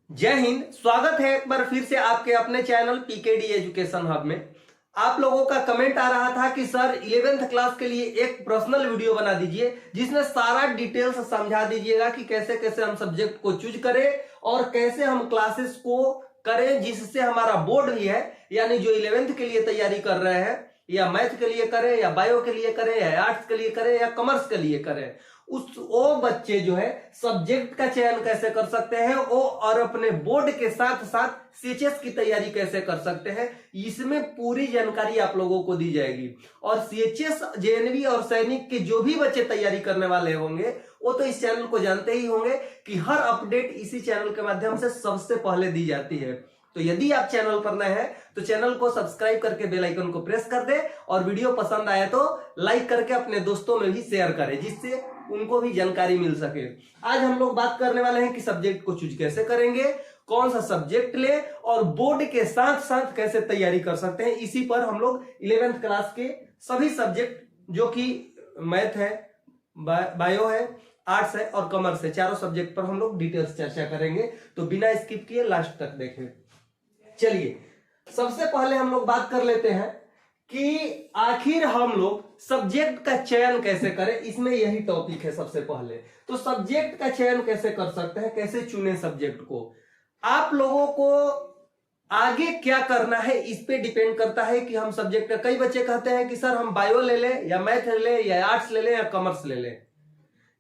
जय हिंद। स्वागत है एक बार फिर से आपके अपने चैनल पीकेडी एजुकेशन हब में। आप लोगों का कमेंट आ रहा था कि सर 11th क्लास के लिए एक पर्सनल वीडियो बना दीजिए जिसमें सारा डिटेल्स समझा दीजिएगा कि कैसे कैसे हम सब्जेक्ट को चूज करें और कैसे हम क्लासेस को करें जिससे हमारा बोर्ड भी है, यानी जो 11th के लिए तैयारी कर रहे हैं, या मैथ के लिए करें या बायो के लिए करें या आर्ट्स के लिए करें या कॉमर्स के लिए करें, वो बच्चे जो है सब्जेक्ट का चयन कैसे कर सकते हैं वो, और अपने बोर्ड के साथ साथ सीएचएस की तैयारी कैसे कर सकते हैं, इसमें पूरी जानकारी आप लोगों को दी जाएगी। और सीएचएस, जेएनवी और सैनिक के जो भी बच्चे तैयारी करने वाले होंगे वो तो इस चैनल को जानते ही होंगे कि हर अपडेट इसी चैनल के माध्यम से सबसे पहले दी जाती है। तो यदि आप चैनल पर नए हैं तो चैनल को सब्सक्राइब करके बेल आइकन को प्रेस कर दे, और वीडियो पसंद आए तो लाइक करके अपने दोस्तों में भी शेयर करें जिससे उनको भी जानकारी मिल सके। आज हम लोग बात करने वाले हैं कि सब्जेक्ट को चूज कैसे करेंगे, कौन सा सब्जेक्ट ले और बोर्ड के साथ साथ कैसे तैयारी कर सकते हैं। इसी पर हम लोग 11th क्लास के सभी सब्जेक्ट जो कि मैथ है, बायो है, आर्ट्स है और कॉमर्स है, चारों सब्जेक्ट पर हम लोग डिटेल्स चर्चा करेंगे। तो बिना स्किप किए लास्ट तक देखें। चलिए सबसे पहले हम लोग बात कर लेते हैं कि आखिर हम लोग सब्जेक्ट का चयन कैसे करें। इसमें यही टॉपिक है सबसे पहले। तो सब्जेक्ट का चयन कैसे कर सकते हैं, कैसे चुने सब्जेक्ट को, आप लोगों को आगे क्या करना है इस पे डिपेंड करता है कि हम सब्जेक्ट। कई बच्चे कहते हैं कि सर हम बायो ले लें या मैथ ले लें या आर्ट्स ले लें या कॉमर्स ले लें,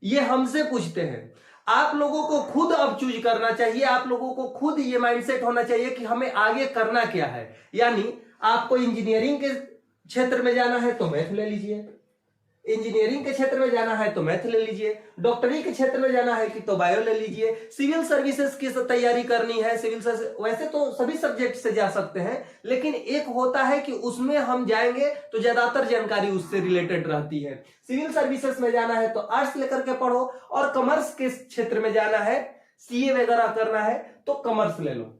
ये हमसे पूछते हैं। आप लोगों को खुद अब चूज करना चाहिए, आप लोगों को खुद ये माइंडसेट होना चाहिए कि हमें आगे करना क्या है। यानी आपको इंजीनियरिंग के क्षेत्र में जाना है तो मैथ ले लीजिए, इंजीनियरिंग के क्षेत्र में जाना है तो मैथ ले लीजिए, डॉक्टरी के क्षेत्र में जाना है कि तो बायो ले लीजिए, सिविल सर्विसेज की तैयारी करनी है, सिविल सर्विस वैसे तो सभी सब्जेक्ट से जा सकते हैं, लेकिन एक होता है कि उसमें हम जाएंगे तो ज्यादातर जानकारी उससे रिलेटेड रहती है। सिविल सर्विसेज में जाना है तो आर्ट्स लेकर के पढ़ो, और कॉमर्स के क्षेत्र में जाना है, सीए वगैरह करना है तो कॉमर्स ले लो।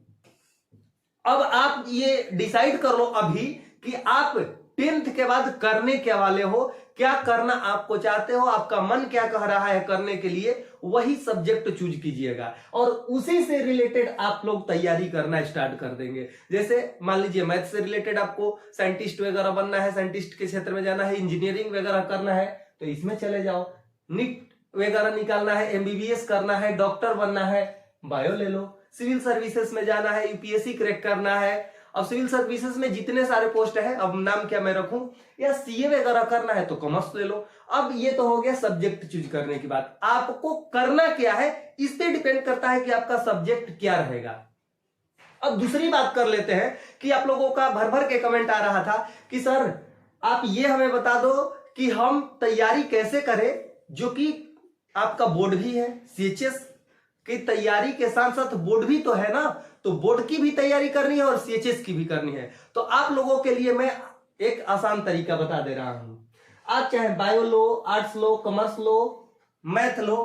अब आप ये डिसाइड कर लो अभी कि आप 10th के बाद करने क्या वाले हो, क्या करना आपको चाहते हो, आपका मन क्या कह रहा है करने के लिए, वही सब्जेक्ट चूज कीजिएगा और उसी से रिलेटेड आप लोग तैयारी करना स्टार्ट कर देंगे। जैसे मान लीजिए मैथ से रिलेटेड आपको साइंटिस्ट वगैरह बनना है, साइंटिस्ट के क्षेत्र में जाना है, इंजीनियरिंग वगैरह करना है तो इसमें चले जाओ, नीट वगैरह निकालना है, एमबीबीएस करना है, डॉक्टर बनना है, बायो ले लो, सिविल सर्विसेज में जाना है, यूपीएससी क्रैक करना है, अब सिविल सर्विसेज में जितने सारे पोस्ट है, अब नाम क्या मैं रखूं, या सीए वगैरह करना है तो कॉमर्स ले लो। अब ये तो हो गया सब्जेक्ट चूज करने की बात। आपको करना क्या है इस पे डिपेंड करता है कि आपका सब्जेक्ट क्या रहेगा। अब दूसरी बात कर लेते हैं कि आप लोगों का भर भर के कमेंट आ रहा था कि सर आप ये हमें बता दो कि हम तैयारी कैसे करें, जो कि आपका बोर्ड भी है, सीएचएस की तैयारी के साथ साथ बोर्ड भी तो है ना, तो बोर्ड की भी तैयारी करनी है और सीएचएस की भी करनी है। तो आप लोगों के लिए मैं एक आसान तरीका बता दे रहा हूं। आप चाहे बायो लो, आर्ट्स लो, कॉमर्स लो, मैथ लो,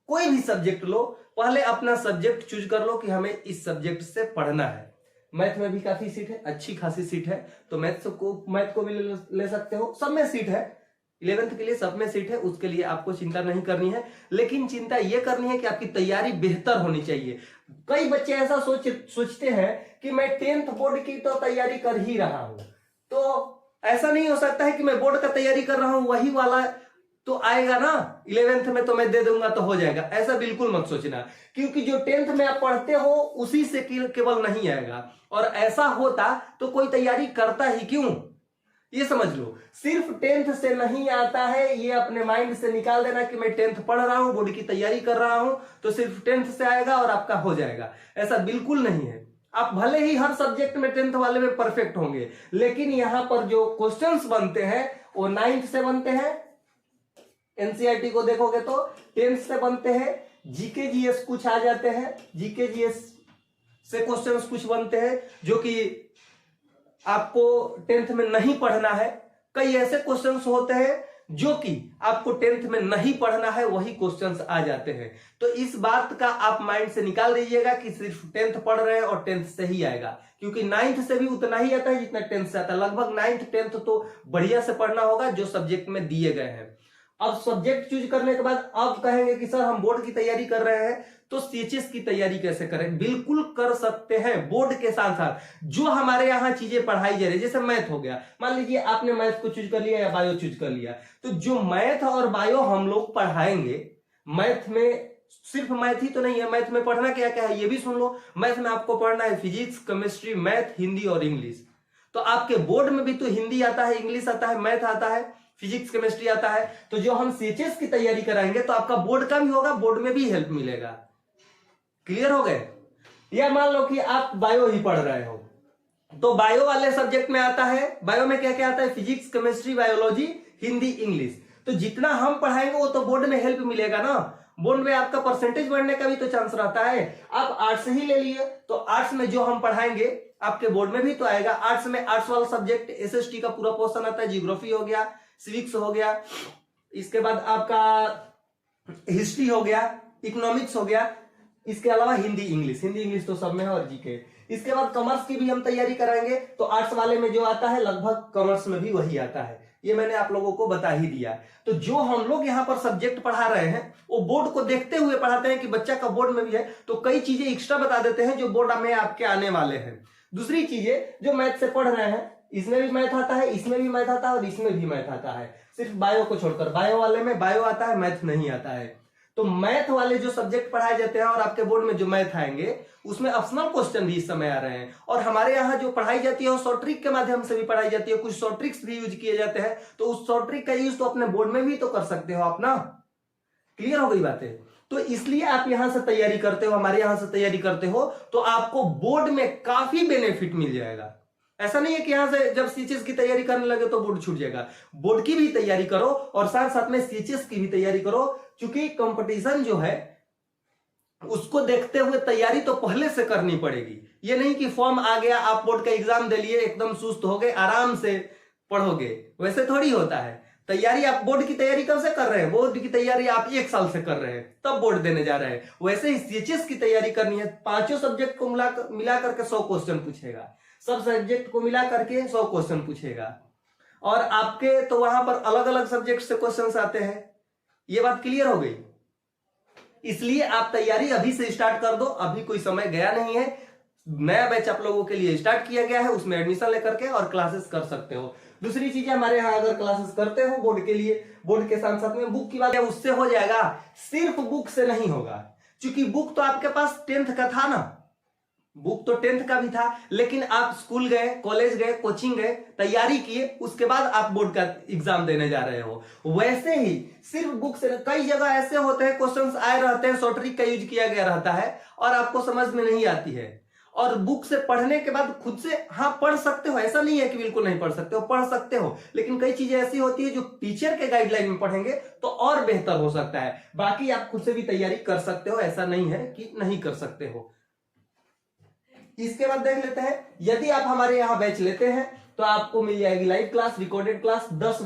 कोई भी सब्जेक्ट लो, पहले अपना सब्जेक्ट चूज कर लो कि हमें इस सब्जेक्ट से पढ़ना है। मैथ में भी काफी सीट है, अच्छी खासी सीट है, तो मैथ को भी ले सकते हो, सब में सीट है, 11th के लिए सब में सीट है, उसके लिए आपको चिंता नहीं करनी है। लेकिन चिंता यह करनी है कि आपकी तैयारी बेहतर होनी चाहिए। कई बच्चे ऐसा सोचते हैं कि मैं 10th बोर्ड की तो तैयारी कर ही रहा हूं, तो ऐसा नहीं हो सकता है कि मैं बोर्ड का तैयारी कर रहा हूं वही वाला तो आएगा ना 11th में तो मैं दे दूंगा तो हो जाएगा। ऐसा बिल्कुल मत सोचना, क्योंकि जो 10th में आप पढ़ते हो उसी से केवल नहीं आएगा, और ऐसा होता तो कोई तैयारी करता ही क्यों, ये समझ लो। सिर्फ 10th से नहीं आता है, ये अपने माइंड से निकाल देना कि मैं 10th पढ़ रहा हूं, बोर्ड की तैयारी कर रहा हूं तो सिर्फ 10th से आएगा और आपका हो जाएगा, ऐसा बिल्कुल नहीं है। आप भले ही हर सब्जेक्ट में 10th वाले में परफेक्ट होंगे, लेकिन यहां पर जो क्वेश्चंस बनते हैं वो 9th से बनते हैं, एनसीईआरटी को देखोगे तो 10th से बनते हैं, जीके जीएस कुछ आ जाते हैं, जीके जीएस से क्वेश्चंस कुछ बनते हैं जो कि आपको 10th में नहीं पढ़ना है। कई ऐसे क्वेश्चंस होते हैं जो कि आपको 10th में नहीं पढ़ना है, वही क्वेश्चंस आ जाते हैं। तो इस बात का आप माइंड से निकाल दीजिएगा कि सिर्फ 10th पढ़ रहे हैं और 10th से ही आएगा, क्योंकि 9th से भी उतना ही आता है जितना 10th से आता है। लगभग 9th 10th तो बढ़िया से पढ़ना होगा जो सब्जेक्ट में दिए गए हैं। अब सब्जेक्ट चूज करने के बाद अब कहेंगे कि सर हम बोर्ड की तैयारी कर रहे हैं तो सीएचएस की तैयारी कैसे करें? बिल्कुल कर सकते हैं बोर्ड के साथ साथ। जो हमारे यहाँ चीजें पढ़ाई जा रही है, जैसे मैथ हो गया, मान लीजिए आपने मैथ को चूज कर लिया या बायो चूज कर लिया, तो जो मैथ और बायो हम लोग पढ़ाएंगे, मैथ में सिर्फ मैथ ही तो नहीं है, मैथ में पढ़ना क्या क्या है ये भी सुन लो। मैथ में आपको पढ़ना है फिजिक्स, केमिस्ट्री, मैथ, हिंदी और इंग्लिश। तो आपके बोर्ड में भी तो हिंदी आता है, इंग्लिश आता है, मैथ आता है, फिजिक्स, केमिस्ट्री आता है। तो जो हम सीएचएस की तैयारी कराएंगे तो आपका बोर्ड का भी होगा, बोर्ड में भी हेल्प मिलेगा। क्लियर हो गए? या मान लो कि आप बायो ही पढ़ रहे हो, तो बायो वाले सब्जेक्ट में आता है, बायो में क्या क्या आता है? Physics, chemistry, biology, Hindi, English. तो जितना हम पढ़ाएंगे वो तो बोर्ड में हेल्प मिलेगा ना। बोर्ड में आपका परसेंटेज बढ़ने का भी तो चांस रहता है। आप आर्ट्स ही ले लिए तो आर्ट्स में जो हम पढ़ाएंगे आपके बोर्ड में भी तो आएगा। आर्ट्स में आर्ट्स वाला सब्जेक्ट एसएसटी का पूरा पोर्शन आता है, जियोग्राफी हो गया, सिविक्स हो गया, इसके बाद आपका हिस्ट्री हो गया, इकोनॉमिक्स हो गया, इसके अलावा हिंदी इंग्लिश तो सब में है, और जीके। इसके बाद कॉमर्स की भी हम तैयारी कराएंगे, तो आर्ट्स वाले में जो आता है लगभग कॉमर्स में भी वही आता है। ये मैंने आप लोगों को बता ही दिया। तो जो हम लोग यहाँ पर सब्जेक्ट पढ़ा रहे हैं वो बोर्ड को देखते हुए पढ़ाते हैं कि बच्चा का बोर्ड में भी है, तो कई चीजें एक्स्ट्रा बता देते हैं जो बोर्ड में आपके आने वाले हैं। दूसरी चीजें जो मैथ से पढ़ रहे हैं, इसमें भी मैथ आता है, इसमें भी मैथ आता है और इसमें भी मैथ आता है, सिर्फ बायो को छोड़कर। बायो वाले में बायो आता है, मैथ नहीं आता है। तो मैथ वाले जो सब्जेक्ट पढ़ाए जाते हैं और आपके बोर्ड में जो मैथ आएंगे उसमें ऑप्शनल क्वेश्चन भी इस समय आ रहे हैं। और हमारे यहाँ जो पढ़ाई जाती है वो शॉर्ट ट्रिक के माध्यम से भी पढ़ाई जाती है, कुछ शॉर्ट ट्रिक्स भी यूज किए जाते हैं। तो उस शॉर्ट ट्रिक का यूज तो अपने बोर्ड में भी तो कर सकते हो आप ना। क्लियर हो गई बातें? तो इसलिए आप यहां से तैयारी करते हो, हमारे यहां से तैयारी करते हो, तो आपको बोर्ड में काफी बेनिफिट मिल जाएगा। ऐसा नहीं है कि यहां से जब सीएचएस की तैयारी करने लगे तो बोर्ड छूट जाएगा। बोर्ड की भी तैयारी करो और साथ साथ में सीएचएस की भी तैयारी करो, क्योंकि कंपटीशन जो है उसको देखते हुए तैयारी तो पहले से करनी पड़ेगी। ये नहीं कि फॉर्म आ गया, आप बोर्ड का एग्जाम दे लिए, एकदम सुस्त हो गए, आराम से पढ़ोगे, वैसे थोड़ी होता है। तैयारी आप बोर्ड की तैयारी कब से कर रहे हैं? बोर्ड की तैयारी आप 1 साल से कर रहे हैं, तब बोर्ड देने जा रहे हैं। वैसे ही सीएचएस की तैयारी करनी है, पांचों सब्जेक्ट को मिला करके 100 क्वेश्चन पूछेगा, सब सब्जेक्ट को मिला करके 100 क्वेश्चन पूछेगा, और आपके तो वहां पर अलग अलग सब्जेक्ट से क्वेश्चन आते हैं। ये बात क्लियर हो गई? इसलिए आप तैयारी अभी से स्टार्ट कर दो, अभी कोई समय गया नहीं है। नया बैच आप लोगों के लिए स्टार्ट किया गया है, उसमें एडमिशन लेकर के और क्लासेस कर सकते हो। दूसरी चीज, हमारे यहाँ अगर क्लासेस करते हो बोर्ड के लिए, बोर्ड के साथ साथ में बुक की बात है, उससे हो जाएगा। सिर्फ बुक से नहीं होगा, क्योंकि बुक तो आपके पास 10th का था ना, बुक तो 10th का भी था, लेकिन आप स्कूल गए, कॉलेज गए, कोचिंग गए, तैयारी किए, उसके बाद आप बोर्ड का एग्जाम देने जा रहे हो। वैसे ही सिर्फ बुक से, कई जगह ऐसे होते हैं क्वेश्चंस आए रहते हैं, शॉर्ट ट्रिक का यूज किया गया रहता है और आपको समझ में नहीं आती है। और बुक से पढ़ने के बाद खुद से हाँ पढ़ सकते हो, ऐसा नहीं है कि बिल्कुल नहीं पढ़ सकते हो, पढ़ सकते हो, लेकिन कई चीजें ऐसी होती है जो टीचर के गाइडलाइन में पढ़ेंगे तो और बेहतर हो सकता है। बाकी आप खुद से भी तैयारी कर सकते हो, ऐसा नहीं है कि नहीं कर सकते हो। इसके बाद देख लेते हैं, यदि आप हमारे यहाँ बैच लेते हैं तो आपको मिल जाएगी लाइव क्लास, रिकॉर्डेड क्लास, 10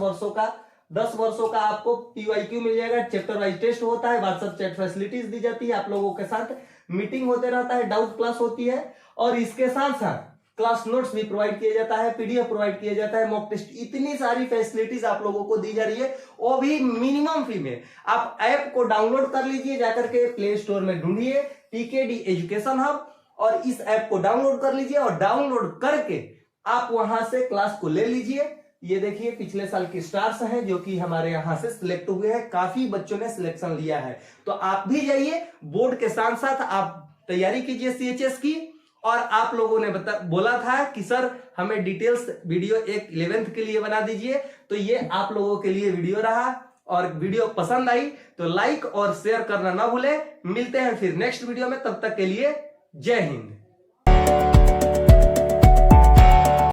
वर्षों का आपको PYQ मिल जाएगा। चैप्टर वाइज टेस्ट होता है, व्हाट्सएप चैट फैसिलिटीज दी जाती है, आप लोगों के साथ मीटिंग होते रहता है, डाउट क्लास होती है, और इसके साथ साथ क्लास नोट्स भी प्रोवाइड किया जाता है, PDF प्रोवाइड किया जाता है, मॉक टेस्ट, इतनी सारी फैसिलिटीज आप लोगों को दी जा रही है, वो भी मिनिमम फी में। आप ऐप को डाउनलोड कर लीजिए, जाकर के प्ले स्टोर में ढूंढिए PKD एजुकेशन हब, और इस ऐप को डाउनलोड कर लीजिए, और डाउनलोड करके आप वहां से क्लास को ले लीजिए। ये देखिए पिछले साल के स्टार्स हैं जो कि हमारे यहाँ से सिलेक्ट हुए हैं, काफी बच्चों ने सिलेक्शन लिया है। तो आप भी जाइए, बोर्ड के साथ साथ आप तैयारी कीजिए सीएचएस की। और आप लोगों ने बोला था कि सर हमें डिटेल्स वीडियो एक 11th के लिए बना दीजिए, तो ये आप लोगों के लिए वीडियो रहा। और वीडियो पसंद आई तो लाइक और शेयर करना ना भूले। मिलते हैं फिर नेक्स्ट वीडियो में, तब तक के लिए जय हिंद।